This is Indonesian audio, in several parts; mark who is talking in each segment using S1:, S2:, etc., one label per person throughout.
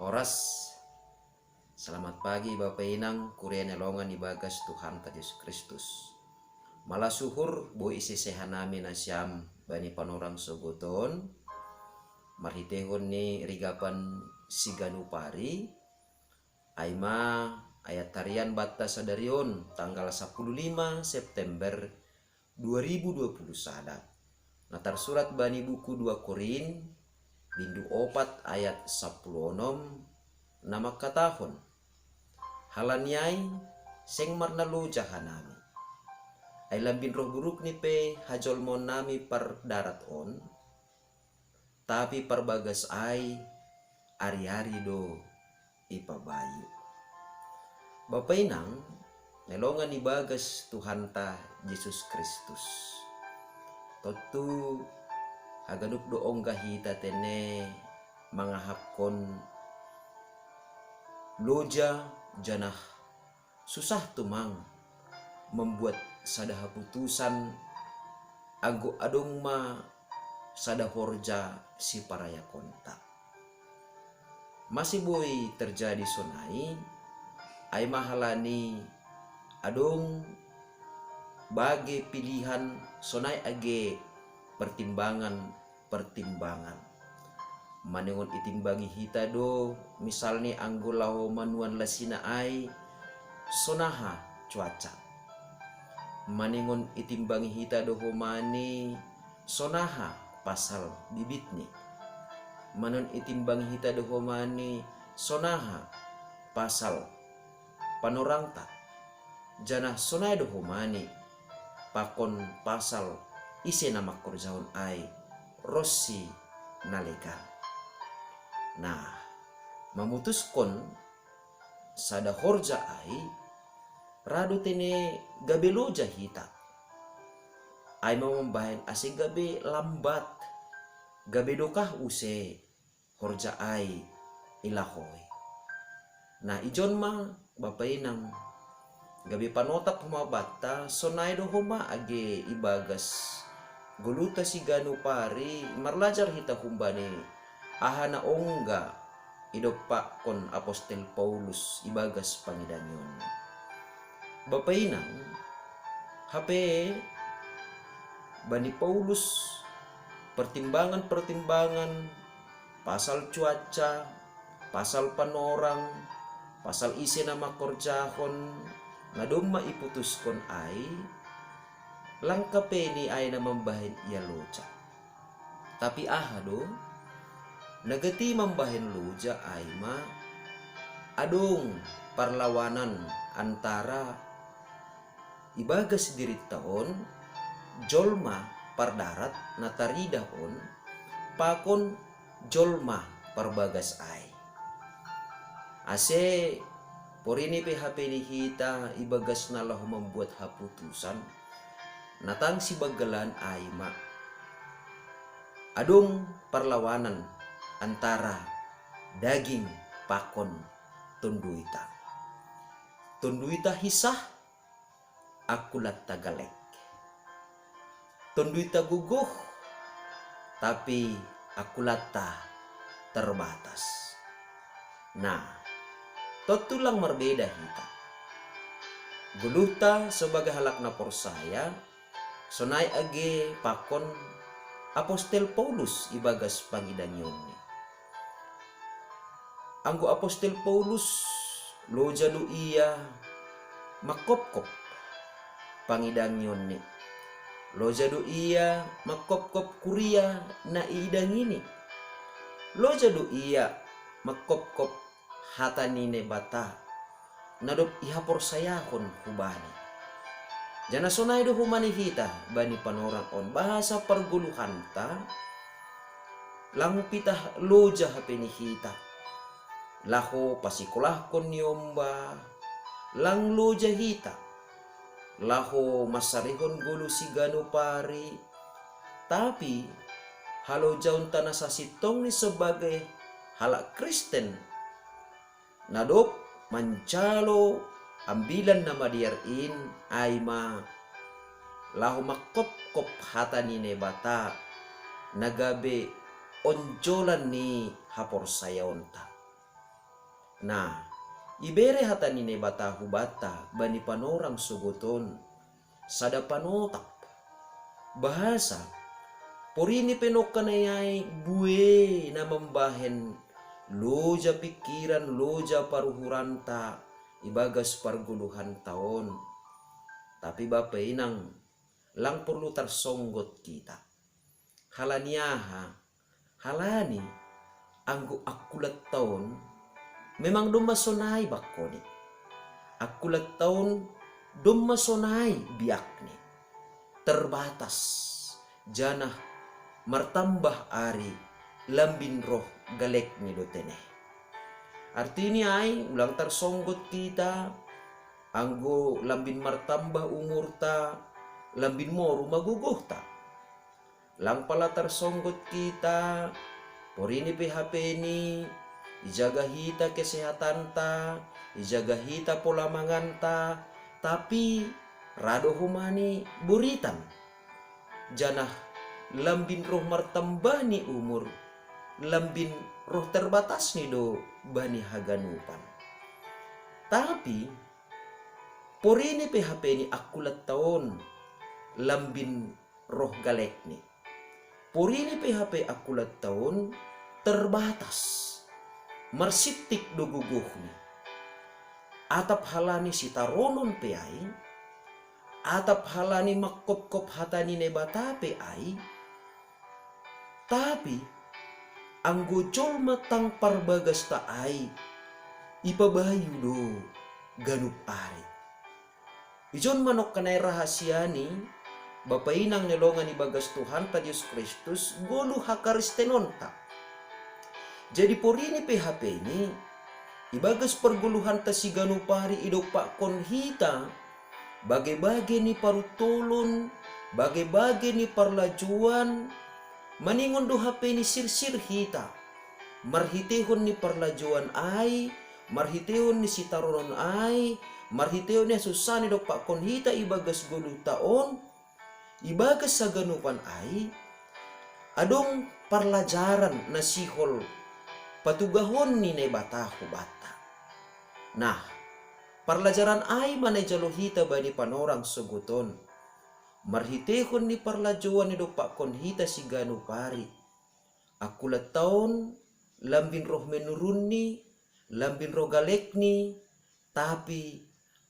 S1: Oras. Selamat pagi Bapak Inang, Kurian Elongan ibagas Tuhan Yesus Kristus. Malah suhur bo isi sehanami nasyam bani panorang sogoton. Marhitehon ni rigapan siganupari. Aima ayat tarian batas sadarion tanggal 15 September 2020 sadat. Natar surat bani buku 2 Korin bindu 4 ayat 10 nama katahon halanyai seng marnalo jahanami ay lambin roh buruk ni pe hajol mon nami par darat on tapi parbagas ay ari-ari do ipabayu. Bapak Inang nelongan ibagas Tuhan ta Yesus Kristus totu hagaduk doong gahita tene mangahapkon loja janah susah tumang membuat sada haputusan anggo adong ma sada horja si paraya kontak. Masih boy terjadi sonai ay mahalani adong bagi pilihan sonai age pertimbangan maningon itimbangi hita do misalnya anggolaho manuan lasina ay sonaha cuaca maningon itimbangi hita do homani sonaha pasal bibitni manon itimbangi hita do homani sonaha pasal panorangta janah sonai do homani pakon pasal ise nama korjahon ay Rossi nalegan. Nah, memutuskon sada horja ay rado tene gabe loja hita ay mamambahan ase gabe lambat gabe dokah use horja ay ilahoy. Nah, ijon ma Bapak Inang gabi panotak humabata sonay do huma age ibagas guluta si ganupari marlajar hita humbani ahana ongga idokpa kon Apostel Paulus ibagas pangidanyon. Bapak Inang hape bani Paulus pertimbangan pasal cuaca, pasal panorang, pasal isi nama korjahon ngadong maiputuskon ay langkape ni ay na mambahin iya loja. Tapi ahado nagati mambahin loja ay ma adong parlawanan antara ibagas diri taon jolma pardarat nataridahon pakon jolma parbagas ay ase porini PHP ni hita ibagas na lah membuat haputusan natang si bagalan ay ma adong perlawanan antara daging pakon tunduita hisah akulat tagalek tunduita guguh tapi akulat ta terbatas. Nah, totulang berbeda hita. Guluta sebagai halak na porsaya, sonay age pakon Apostel Paulus ibagas pangidanyon ni. Anggo Apostel Paulus loja do iya makopkop pangidanyon ni. Loja do iya makopkop kuria na idang ini. Loja do iya makopkop hata nine bata nadop ihapor sayakon hubani jana sonay do humani hita bani panorang on bahasa perguluhan ta lang pitah loja hape ni hita laho pasikulah kon yomba lang loja hita laho masarihon gulu si ganupari tapi halo jaun tanah sasitong ni sebagai halak Kristen nadop mancalo ambilan nama diarin aima lahu makop hata ni nebata nagabe onjolan ni hapor sayonta Nah, ibere hata nine bata hubata bani panorang suguton sada panotap bahasa porini penokanayay bue na membahen loja pikiran loja paruhuranta ibagas parguluhan taon. Tapi Bapak inang lang perlu tersonggot kita. Halaniaha, halani anggo akulat taon memang dom masonai bakoni. Akulat taon dom masonai biakni. Terbatas janah martambah ari lambin roh galek ni dotene. Artinya ay ulang tersonggot kita anggo lambin martambah umurta lambin moru maguguhta. Lang pala tersonggot kita porini PHP ini ijaga hita kesehatan ta, ijaga hita pola manganta, tapi rado humani buritan janah lambin roh martambah ni umur lambin roh terbatas ni do bani haganupan. Tapi porini PHP ni akulat taon lambin roh galek ni. Porini PHP akulat taon terbatas marsitik do guguh ni. Atap halani sitaronon pe ay, atap halani makkop-kop hatani nebata pe ay, tapi anggo jol matang parbagas ta ay ipabayu do ganup ari. Ijon manok kanay rahasia ni Bapa inang nelongan ibagas Tuhan ta Dios Kristus golu hakaristenonta. Jadi porini PHP ini ibagas perguluhan ta si ganupari idopa konhita bage-bage ni parutulon bage-bage ni parlajuan maningon do HP ni sirsir hita marhitehon ni parlajuan ay marhitehon ni sitaronon ay marhitehon ni susani do pa konhita ibagas gulu taon ibagas sa ganupan ay adong parlajaran na sihol patugahon ni nebata hubata. Nah, parlajaran ay manajalohita bani panorang suguton marhitehon ni parlajuan ni dopa konhita si ganupari akulat taon lambin roh menurun ni lambin roh galek ni tapi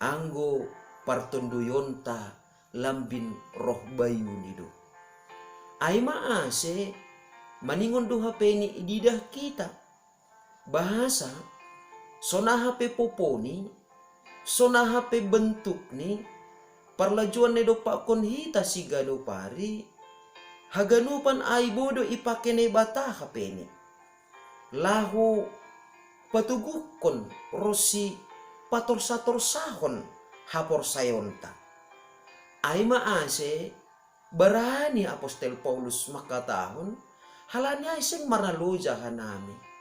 S1: anggo partunduyonta lambin roh bayu nido. Ay maase maningon do HP ni ididah kita. Bahasa sona HP poponi, sona HP bentuk ni parlajuan ni dopa konhita si ganupari haganupan ay bodo ipake ni bata HP ni. Lahu patugukon rosi patorsa-torsahon hapor sayonta. Ay maase barani Apostol Paulus makatahon halani ay sing maraluja hanami.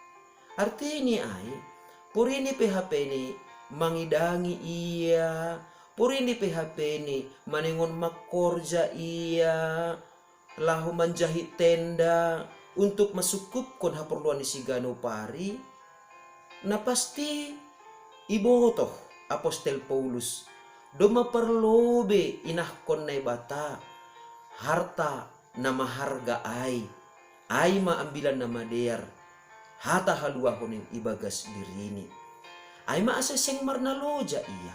S1: Artini ay purini PHP ni mangidangi iya, purini PHP ni maningon makorja iya, lahu manjahit tenda untuk masukupkon haperluan ni si ganupari na pasti ibotoh Apostol Paulus doma perlobe inahkon na bata harta na maharga ay maambilan na madear hata haluahon yung ibagas dirini ay maasaseng marnaloja iya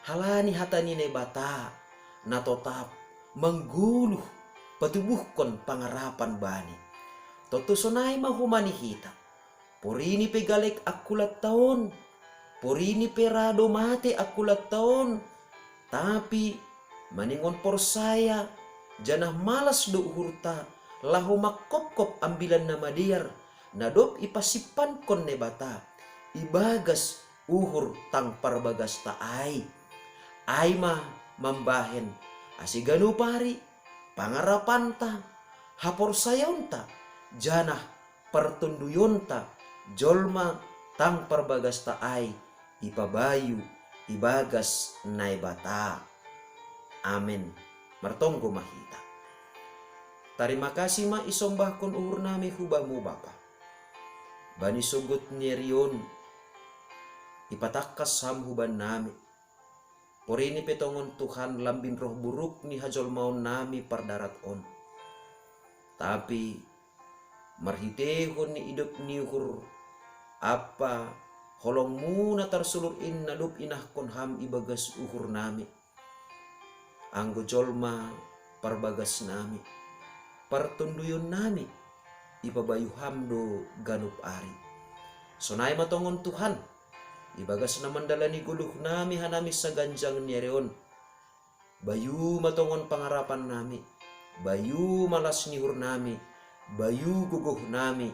S1: halani hata ni bata na totap mangguluh patubuhkon pangarapan bani totusonay mahumanihita purini pegalek akulat taon purini perado mate akulat taon tapi maningon porsaya janah malas do hurta lahu makop-kop ambilan na madiar nadop ipasipan kon ne bata ibagas uhur tang parbagas ta ay ma mambahen asiganu pari pangarapanta hapor sayonta janah pertunduyonta jolma tang parbagas ta ay ipabayu ibagas nai bata. Amen. Martonggo mahita. Terima kasih ma isombahkon uhur nami hubamu Bapa. Bani sugut nyerion ipatakas hamhuban nami. Porini petongon Tuhan lambin roh buruk ni hajol maun nami pardarat on. Tapi marhitehon ni hidup ni uhur apa holong muna tarsulur in nadup inah kon ham ibagas uhur nami. Anggo jolma parbagas nami. Partunduyun nami ipabayu hamdo ganup ari. Sonai matongon Tuhan ibagas na mandalani guluh nami hanami sa ganjang niareon. Bayu matongon pangarapan nami. Bayu malas nihur nami. Bayu guguh nami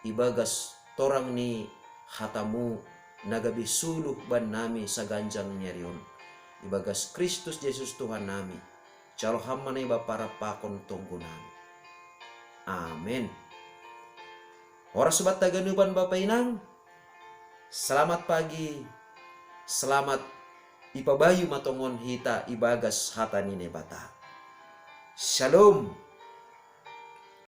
S1: ibagas torang ni hatamu nagabi suluh ban nami sa ganjang niareon. Ibagas Kristus Yesus Tuhan nami. Calo hammanay bapara pakon tunggu nami. Amin. Oras sobat taganuban Bapak Inang. Selamat pagi. Selamat ipabayu matongon hita ibagas hata nine bata. Shalom.